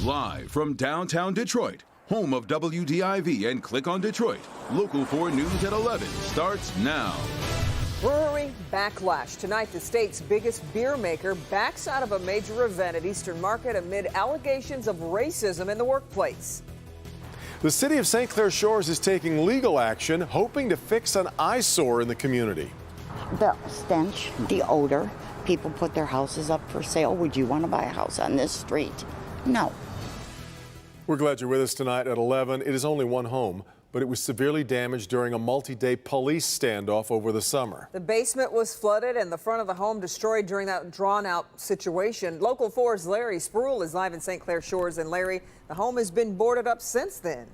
Live from downtown Detroit, home of WDIV and Click on Detroit, Local 4 News at 11 starts now. Brewery backlash. Tonight, the state's biggest beer maker backs out of a major event at Eastern Market amid allegations of racism in the workplace. The city of St. Clair Shores is taking legal action, hoping to fix an eyesore in the community. The stench, the odor, people put their houses up for sale. Would you want to buy a house on this street? No. We're glad you're with us tonight at 11. It is only one home, but it was severely damaged during a multi-day police standoff over the summer. The basement was flooded and the front of the home destroyed during that drawn-out situation. Local 4's Larry Spruill is live in St. Clair Shores. And Larry, the home has been boarded up since then.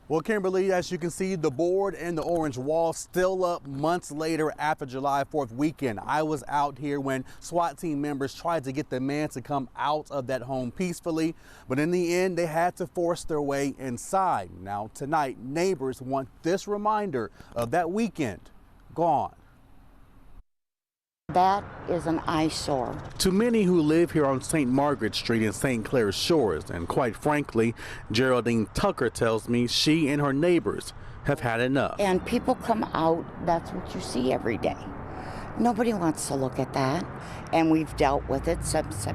Well, Kimberly, as you can see, the board and the orange wall still up months later after July 4th weekend. I was out here when SWAT team members tried to get the man to come out of that home peacefully, but in the end, they had to force their way inside. Now, tonight, neighbors want this reminder of that weekend gone. That is an eyesore. To many who live here on St. Margaret Street in St. Clair Shores, and quite frankly, Geraldine Tucker tells me she and her neighbors have had enough. And people come out, that's what you see every day. Nobody wants to look at that, and we've dealt with it since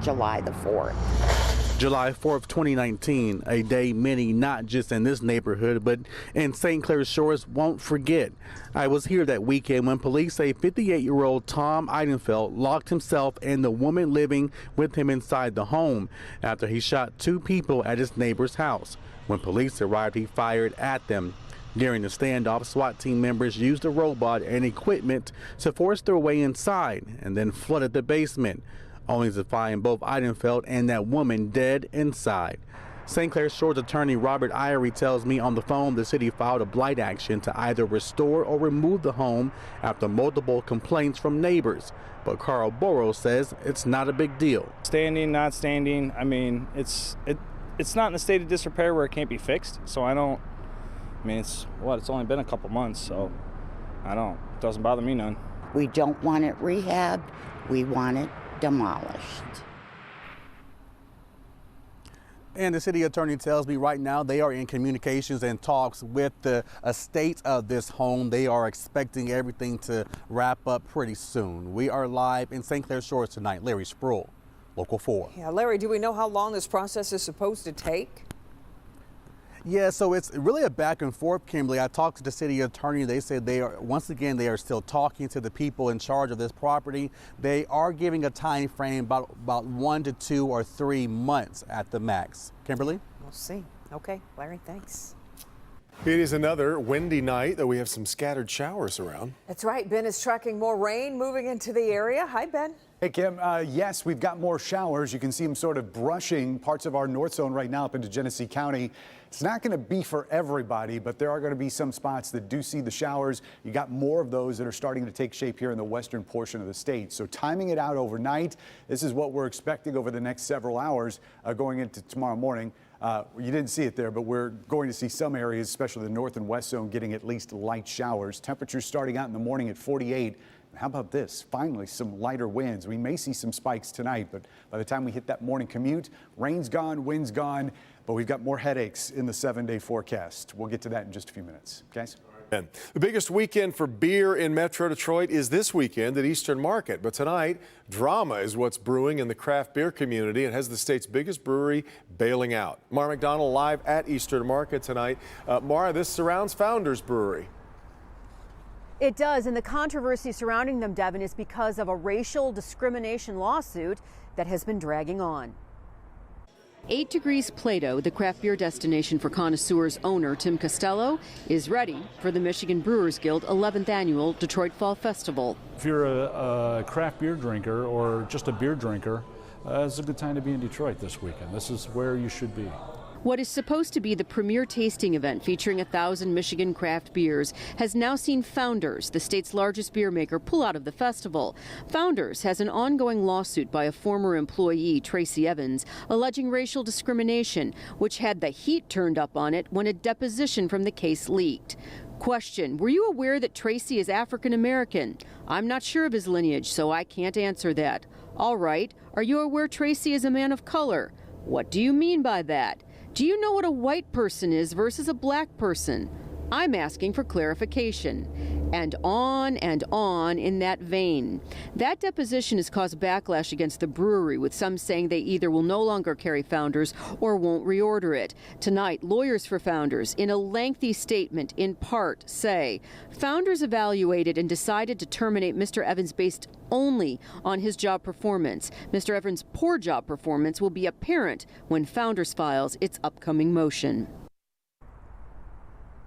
July the 4th. July 4th, 2019, a day many not just in this neighborhood but in St. Clair Shores won't forget. I was here that weekend when police say 58-year-old Tom Eidenfeld locked himself and the woman living with him inside the home after he shot two people at his neighbor's house. When police arrived, he fired at them. During the standoff, SWAT team members used a robot and equipment to force their way inside and then flooded the basement, only to find both Eidenfeld and that woman dead inside. St. Clair Shores attorney Robert Irie tells me on the phone the city filed a blight action to either restore or remove the home after multiple complaints from neighbors. But Carl Burrows says it's not a big deal. Standing, not standing, I mean, it's not in a state of disrepair where it can't be fixed. So it's only been a couple months, so it doesn't bother me none. We don't want it rehabbed, we want it demolished. And the city attorney tells me right now they are in communications and talks with the estate of this home. They are expecting everything to wrap up pretty soon. We are live in St. Clair Shores tonight. Larry Spruill, Local 4. Yeah, Larry, do we know how long this process is supposed to take? Yeah, so it's really a back and forth, Kimberly. I talked to the city attorney. They said they are still talking to the people in charge of this property. They are giving a time frame about 1 to 2 or 3 months at the max. Kimberly? We'll see. Okay, Larry, thanks. It is another windy night, though we have some scattered showers around. That's right. Ben is tracking more rain moving into the area. Hi, Ben. Hey, Kim. Yes, we've got more showers. You can see them sort of brushing parts of our north zone right now up into Genesee County. It's not going to be for everybody, but there are going to be some spots that do see the showers. You got more of those that are starting to take shape here in the western portion of the state. So timing it out overnight, this is what we're expecting over the next several hours going into tomorrow morning. You didn't see it there, but we're going to see some areas, especially the north and west zone, getting at least light showers. Temperatures starting out in the morning at 48. How about this? Finally, some lighter winds. We may see some spikes tonight, but by the time we hit that morning commute, rain's gone, wind's gone, but we've got more headaches in the 7-day forecast. We'll get to that in just a few minutes. Guys? The biggest weekend for beer in Metro Detroit is this weekend at Eastern Market. But tonight, drama is what's brewing in the craft beer community and has the state's biggest brewery bailing out. Mara McDonald live at Eastern Market tonight. Mara, this surrounds Founders Brewery. It does, and the controversy surrounding them, Devin, is because of a racial discrimination lawsuit that has been dragging on. 8 Degrees Plato, the craft beer destination for connoisseurs owner Tim Costello, is ready for the Michigan Brewers Guild 11th annual Detroit Fall Festival. If you're a craft beer drinker or just a beer drinker, it's a good time to be in Detroit this weekend. This is where you should be. What is supposed to be the premier tasting event featuring 1,000 Michigan craft beers has now seen Founders, the state's largest beer maker, pull out of the festival. Founders has an ongoing lawsuit by a former employee, Tracy Evans, alleging racial discrimination, which had the heat turned up on it when a deposition from the case leaked. Question: were you aware that Tracy is African American? I'm not sure of his lineage, so I can't answer that. All right. Are you aware Tracy is a man of color? What do you mean by that? Do you know what a white person is versus a black person? I'm asking for clarification. And on in that vein. That deposition has caused backlash against the brewery, with some saying they either will no longer carry Founders or won't reorder it. Tonight, lawyers for Founders, in a lengthy statement, in part say Founders evaluated and decided to terminate Mr. Evans based only on his job performance. Mr. Evans' poor job performance will be apparent when Founders files its upcoming motion.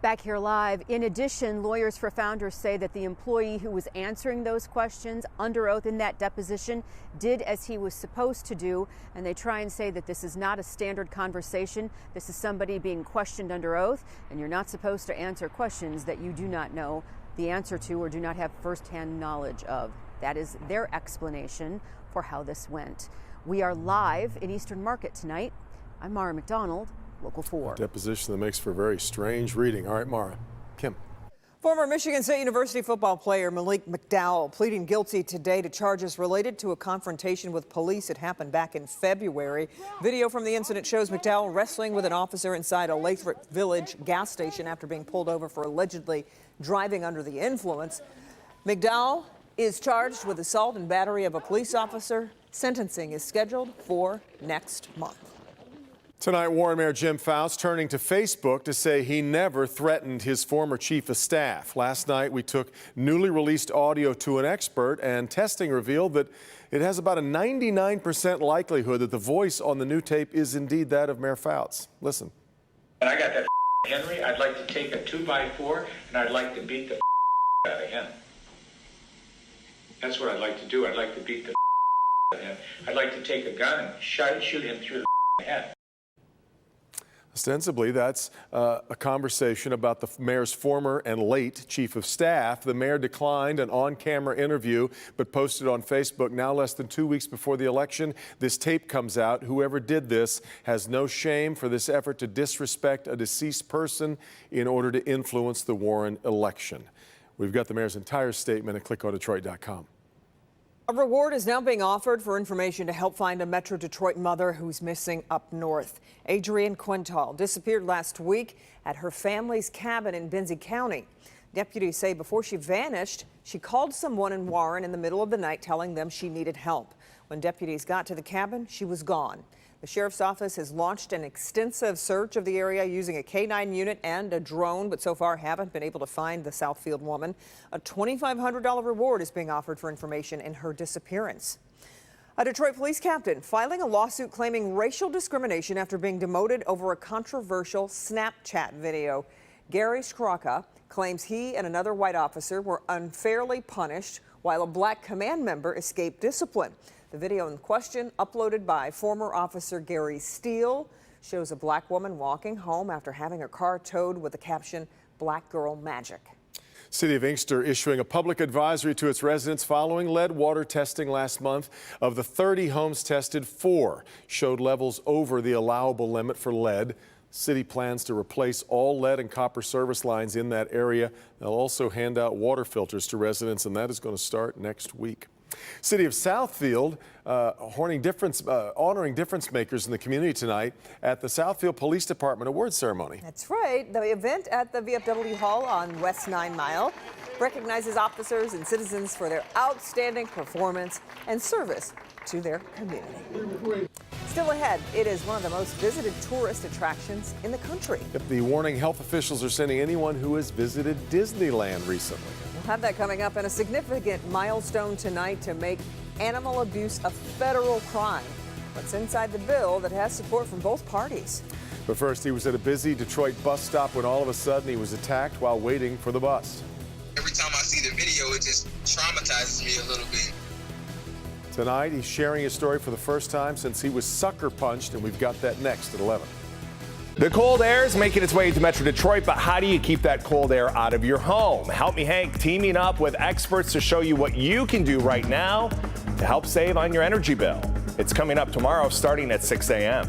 Back here live. In addition, lawyers for Founders say that the employee who was answering those questions under oath in that deposition did as he was supposed to do, and they try and say that this is not a standard conversation. This is somebody being questioned under oath, and you're not supposed to answer questions that you do not know the answer to or do not have firsthand knowledge of. That is their explanation for how this went. We are live in Eastern Market tonight. I'm Mara McDonald, Local 4. Deposition that makes for very strange reading. All right, Mara. Kim. Former Michigan State University football player Malik McDowell pleading guilty today to charges related to a confrontation with police. It happened back in February. Video from the incident shows McDowell wrestling with an officer inside a Lathrop Village gas station after being pulled over for allegedly driving under the influence. McDowell is charged with assault and battery of a police officer. Sentencing is scheduled for next month. Tonight, Warren Mayor Jim Faust turning to Facebook to say he never threatened his former chief of staff. Last night, we took newly released audio to an expert, and testing revealed that it has about a 99% likelihood that the voice on the new tape is indeed that of Mayor Faust. Listen. And I got that Henry. I'd like to take a 2x4 and I'd like to beat the out of him. That's what I'd like to do. I'd like to beat the out of him. I'd like to take a gun and shoot him through the head. Ostensibly, that's a conversation about the mayor's former and late chief of staff. The mayor declined an on-camera interview, but posted on Facebook now less than 2 weeks before the election. This tape comes out. Whoever did this has no shame for this effort to disrespect a deceased person in order to influence the Warren election. We've got the mayor's entire statement at clickondetroit.com. A reward is now being offered for information to help find a Metro Detroit mother who's missing up north. Adrienne Quintal disappeared last week at her family's cabin in Benzie County. Deputies say before she vanished, she called someone in Warren in the middle of the night telling them she needed help. When deputies got to the cabin, she was gone. The sheriff's office has launched an extensive search of the area using a K-9 unit and a drone, but so far haven't been able to find the Southfield woman. A $2,500 reward is being offered for information in her disappearance. A Detroit police captain filing a lawsuit claiming racial discrimination after being demoted over a controversial Snapchat video. Gary Skraka claims he and another white officer were unfairly punished while a black command member escaped discipline. The video in question, uploaded by former officer Gary Steele, shows a black woman walking home after having her car towed with the caption, "Black Girl Magic." City of Inkster issuing a public advisory to its residents following lead water testing last month. Of the 30 homes tested, 4 showed levels over the allowable limit for lead. City plans to replace all lead and copper service lines in that area. They'll also hand out water filters to residents, and that is going to start next week. City of Southfield honoring difference makers in the community tonight at the Southfield Police Department Awards ceremony. That's right. The event at the VFW Hall on West 9 Mile recognizes officers and citizens for their outstanding performance and service to their community. Still ahead, it is one of the most visited tourist attractions in the country. Yep, the warning health officials are sending anyone who has visited Disneyland recently. We'll have that coming up, and a significant milestone tonight to make animal abuse a federal crime. What's inside the bill that has support from both parties? But first, he was at a busy Detroit bus stop when all of a sudden he was attacked while waiting for the bus. Every time I see the video, it just traumatizes me a little bit. Tonight, he's sharing his story for the first time since he was sucker punched, and we've got that next at 11. The cold air is making its way into Metro Detroit, but how do you keep that cold air out of your home? Help Me Hank teaming up with experts to show you what you can do right now to help save on your energy bill. It's coming up tomorrow starting at 6 a.m.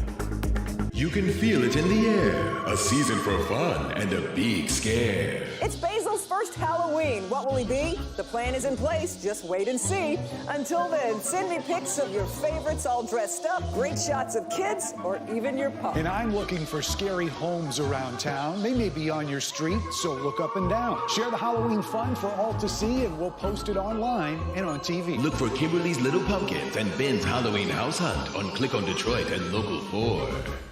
You can feel it in the air. A season for fun and a big scare. It's Basil's first Halloween. What will he be? The plan is in place. Just wait and see. Until then, send me pics of your favorites all dressed up, great shots of kids, or even your pup. And I'm looking for scary homes around town. They may be on your street, so look up and down. Share the Halloween fun for all to see, and we'll post it online and on TV. Look for Kimberly's Little Pumpkins and Ben's Halloween House Hunt on Click on Detroit and Local 4.